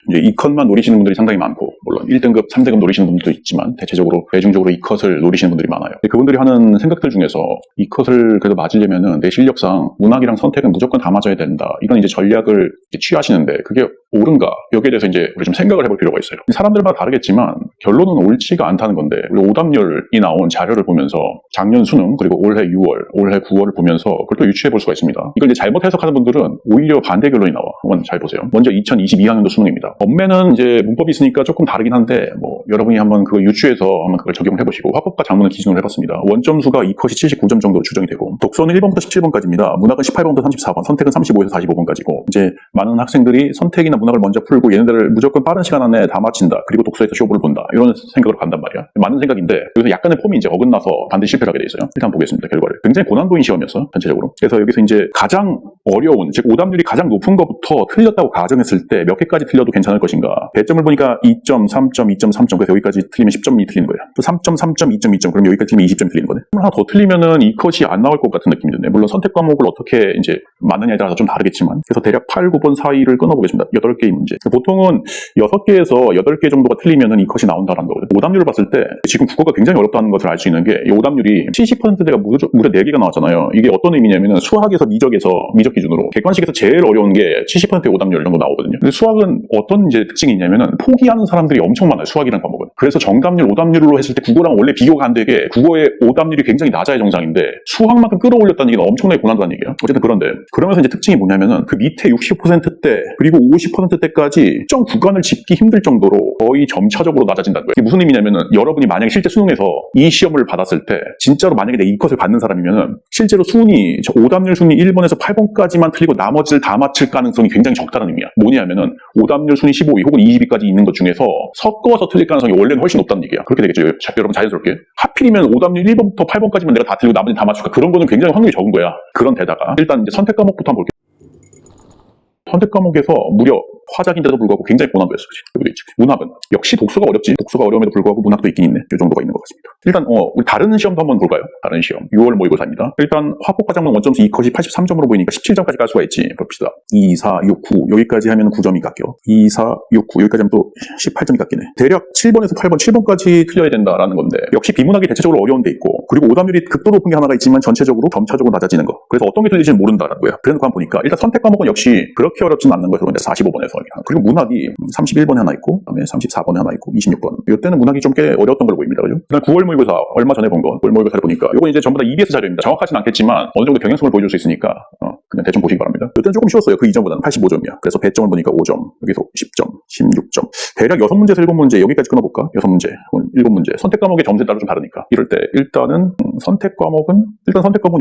이제 2컷만 노리시는 분들이 상당히 많고, 물론 1등급, 3등급 노리시는 분들도 있지만 대체적으로 대중적으로 2컷을 노리시는 분들이 많아요. 그분들이 하는 생각들 중에서 2컷을 그래도 맞으려면은 내 실력상 문학이랑 선택은 무조건 다 맞아야 된다, 이런 이제 전략을 이제 취하시는데 그게 옳은가? 여기에 대해서 이제 우리 좀 생각을 해볼 필요가 있어요. 사람들마다 다르겠지만 결론은 옳지가 않다는 건데, 우리 오답률이 나온 자료를 보면서 작년 수능 그리고 올해 6월, 올해 9월을 보면서 그걸 또 유추해 볼 수가 있습니다. 이걸 이제 잘못 해석하는 분들은 오히려 반대 결론이 나와. 한번 잘 보세요. 먼저 2022학년도 수능입니다. 법매는 이제 문법이 있으니까 조금 다르긴 한데 뭐 여러분이 한번 그걸 유추해서 한번 그걸 적용을 해보시고, 화법과 작문을 기준으로 해봤습니다. 원점수가 2컷이 79점 정도 추정이 되고, 독서는 1번부터 17번까지입니다. 문학은 18번부터 34번, 선택은 35에서 45번까지고, 이제 많은 학생들이 선택이나 문학을 먼저 풀고 얘네들을 무조건 빠른 시간 안에 다 마친다, 그리고 독서에서 쇼부를 본다, 이런 생각으로 간단 말이야. 맞는 생각인데 여기서 약간의 폼이 이제 어긋나서 반드시 실패를 하게 돼 있어요. 일단 보겠습니다. 결과를. 굉장히 고난도인 시험이었어, 전체적으로. 그래서 여기서 이제 가장 어려운, 즉 오답률이 가장 높은 것부터 틀렸다고 가정했을 때 몇 개까지 틀려도 괜찮을 것인가. 배점을 보니까 2점, 3점, 2.3점, 그래서 여기까지 틀리면 10점이 틀리는 거예요. 또 3점, 3점, 2점, 2점, 그럼 여기까지 틀리면 20점이 틀리는 거네. 하나 더 틀리면은 이 컷이 안 나올 것 같은 느낌이 드네요. 물론 선택 과목을 어떻게 이제 맞느냐에 따라서 좀 다르겠지만, 그래서 대략 8, 9번 사이를 끊어보겠습니다. 8개의 문제. 보통은 6개에서 8개 정도가 틀리면은 이 컷이 나온다는 거거든요. 오답률을 봤을 때 지금 국어가 굉장히 어렵다는 것을 알 수 있는 게, 이 오답률이 70%대가 무려 4개가 나왔잖아요. 이게 어떤 의미냐면은 수학에서 미적 기준으로 객관식에서 제일 어려운 게 70%의 오답률 정도 나오거든요. 근데 수학은 어떤 이제 특징이 있냐면은 포기하는 사람들이 엄청 많아요. 수학이라는 과목은. 그래서 정답률, 오답률로 했을 때 국어랑 원래 비교가 안 되게 국어의 오답률이 굉장히 낮아야 정상인데 수학만큼 끌어올렸다는 얘기는 엄청나게 고난도라는 얘기예요. 어쨌든 그런데 그러면서 이제 특징이 뭐냐면은 그 밑에 60%대 그리고 50%대까지 특정 구간을 짚기 힘들 정도로 거의 점차적으로 낮아진다는 거예요. 이게 무슨 의미냐면은 여러분이 만약에 실제 수능에서 이 시험을 받았을 때 진짜로 만약에 내 이 컷을 받는 사람이면은 실제로 순위, 오답률 순위 1번에서 8번까지만 틀리고 나머지를 다 맞힐 가능성이 굉장히 적다는 의미야. 뭐냐면은 오답률 순위 15위 혹은 20위까지 있는 것 중에서 섞어서 틀릴 가능성이 원래는 훨씬 높다는 얘기야. 그렇게 되겠죠. 여러분 자연스럽게. 하필이면 오답률 1번부터 8번까지만 내가 다 틀리고 나머지는 다 맞출까? 그런 거는 굉장히 확률이 적은 거야. 그런 데다가 일단 이제 선택 과목부터 한번 볼게요. 선택 과목에서 무려 화작인데도 불구하고 굉장히 고난도였어. 여기도 있지. 문학은 역시 독서가 어렵지. 독서가 어려움에도 불구하고 문학도 있긴 있네. 이 정도가 있는 것 같습니다. 일단 우리 다른 시험도 한번 볼까요? 다른 시험. 6월 모의고사입니다. 일단 화법과 작문 원점수 2컷이 83점으로 보이니까 17점까지 갈 수가 있지. 봅시다. 2, 4, 6, 9 여기까지 하면 9점이 깎여. 2, 4, 6, 9 여기까지 하면 또 18점이 깎이네. 대략 7번에서 8번, 7번까지 틀려야 된다라는 건데, 역시 비문학이 대체적으로 어려운 데 있고, 그리고 오답률이 극도로 높은 게 하나가 있지만 전체적으로 점차적으로 낮아지는 거. 그래서 어떤 게 틀리지는 모른다라는 거야. 그래서 한번 보니까 일단 선택 과목은 역시 그렇게 어렵진 않는 것으로 45번에서. 그리고 문학이 31번에 하나 있고, 그다음에 34번에 하나 있고, 26번. 이때는 문학이 좀 꽤 어려웠던 걸로 보입니다. 그죠? 그다음 9월 모의고사 얼마 전에 본 거. 9월 모의고사를 보니까 이건 이제 전부 다 EBS 자료입니다. 정확하진 않겠지만 어느 정도 경향성을 보여줄 수 있으니까 그냥 대충 보시기 바랍니다. 이때는 조금 쉬웠어요. 그 이전보다는 85점이야. 그래서 배점을 보니까 5점, 여기서 10점, 16점. 대략 6문제에서 7문제, 여기까지 끊어볼까? 6문제, 7문제. 선택 과목의 점수에 따라 좀 다르니까. 이럴 때 일단은 선택 과목은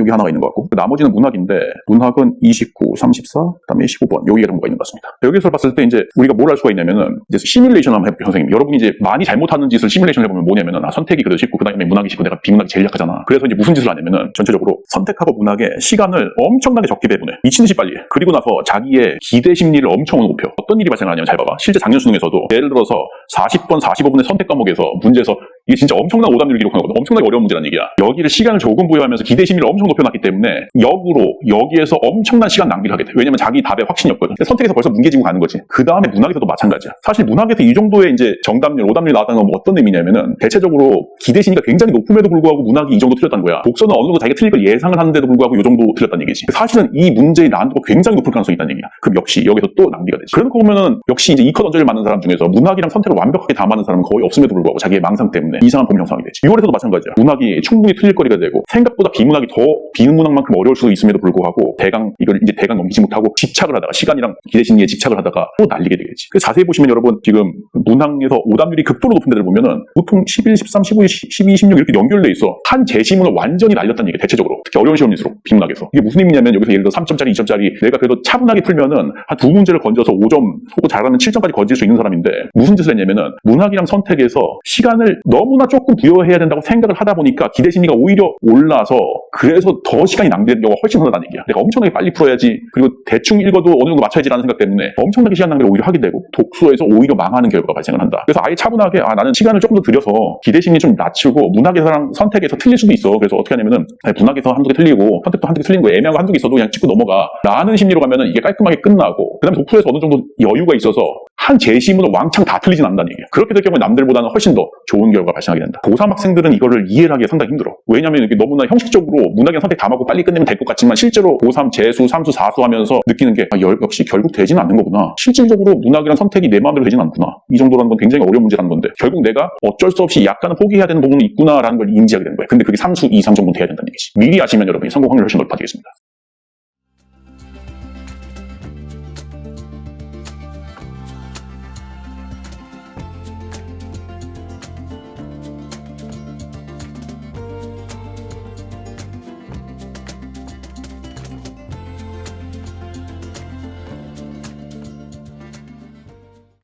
여기 하나가 있는 것 같고, 나머지는 문학인데 문학은 29, 34, 그다음에 15번 여기가 정도가 있는 것 같습니다. 여기서 봤을 때 이제 우리가 뭘 할 수가 있냐면은 이제 시뮬레이션 한번 해볼게요. 선생님, 여러분이 이제 많이 잘못하는 짓을 시뮬레이션 해보면 뭐냐면은 선택이 그래도 쉽고 그다음에 문학이 쉽고 내가 비문학이 제일 약하잖아. 그래서 이제 무슨 짓을 하냐면은 전체적으로 선택하고 문학의 시간을 엄청나게 적게 배분해. 미친 듯이 빨리 해. 그리고 나서 자기의 기대 심리를 엄청 높여. 어떤 일이 발생하냐면 잘 봐봐. 실제 작년 수능에서도 예를 들어서 40번, 45번의 선택 과목에서 문제에서 이게 진짜 엄청난 오답률을 기록하는 거거든. 엄청나게 어려운 문제라는 얘기야. 여기를 시간을 조금 부여하면서 기대 심리를 엄청 높여놨기 때문에 역으로 여기에서 엄청난 시간 낭비를 하게 돼. 왜냐면 자기 답에 확신이 없거든. 선택에서 벌써 뭉개지고 가는 거지. 그 다음에 문학에서도 마찬가지야. 사실 문학에서 이 정도의 이제 정답률, 오답률이 나왔다는 건 어떤 의미냐면은 대체적으로 기대 심리가 굉장히 높음에도 불구하고 문학이 이 정도 틀렸다는 거야. 독서는 어느 정도 자기가 틀릴 걸 예상을 하는데도 불구하고 이 정도 틀렸다는 얘기지. 사실은 이 문제의 난이도가 굉장히 높을 가능성이 있다는 얘기야. 그럼 역시 여기서 또 낭비가 되지. 그래놓고 보면은 역시 이제 2컷 언저리를 맞는 사람 중에서 문학이랑 선택을 완벽하게 다 맞는 사람은 거의 없음에도 불구하고 자기의 망상 때문에 이상한 범위 형성이 되지. 6월에서도 마찬가지야. 문학이 충분히 틀릴 거리가 되고 생각보다 비문학이 더 비문학만큼 어려울 수도 있음에도 불구하고 이걸 대강 넘기지 못하고 집착을 하다가 시간이랑 기대 심리에 집착을 하다가 또 날리게 되겠지. 그래서 자세히 보시면 여러분 지금 문항에서 오답률이 극도로 높은 데를 보면은 보통 11, 13, 15, 12, 16 이렇게 연결돼 있어. 한 제시문을 완전히 날렸다는 얘기야. 대체적으로. 특히 어려운 시험일수록 비문학에서. 이게 무슨 의미냐면 여기서 예를 들어 3점짜리, 2점짜리 내가 그래도 차분하게 풀면은 한 두 문제를 건져서 5점 혹은 잘하면 7점까지 건질 수 있는 사람인데 무슨 짓을 했냐면은 문학이랑 선택에서 시간을 너무 너무나 조금 부여해야 된다고 생각을 하다 보니까 기대 심리가 오히려 올라서 그래서 더 시간이 낭비되는 경우가 훨씬 흔하다는 얘기야. 내가 엄청나게 빨리 풀어야지, 그리고 대충 읽어도 어느 정도 맞춰야지라는 생각 때문에 엄청나게 시간 낭비를 오히려 하게 되고 독서에서 오히려 망하는 결과가 발생을 한다. 그래서 아예 차분하게 나는 시간을 조금 더 들여서 기대 심리 좀 낮추고 문학에서랑 선택에서 틀릴 수도 있어. 그래서 어떻게 하냐면은 문학에서 한두 개 틀리고 선택도 한두 개 틀린 거 애매한 거 한두 개 있어도 그냥 찍고 넘어가 라는 심리로 가면은 이게 깔끔하게 끝나고, 그 다음에 독서에서 어느 정도 여유가 있어서 한 제시문을 왕창 다 틀리진 않는다는 얘기야. 그렇게 될 경우에 남들보다는 훨씬 더 좋은 결과가 발생하게 된다. 고3 학생들은 이거를 이해를 하기가 상당히 힘들어. 왜냐면 이게 너무나 형식적으로 문학에 선택 다 맞고 빨리 끝내면 될 것 같지만 실제로 고3 재수, 삼수, 사수 하면서 느끼는 게 역시 결국 되지는 않는 거구나. 실질적으로 문학이란 선택이 내 마음대로 되지는 않구나. 이 정도라는 건 굉장히 어려운 문제라는 건데 결국 내가 어쩔 수 없이 약간은 포기해야 되는 부분이 있구나라는 걸 인지하게 되는 거야. 근데 그게 삼수, 2, 3 정도는 돼야 된다는 얘기지. 미리 아시면 여러분이 성공 확률이 훨씬 높아지겠습니다.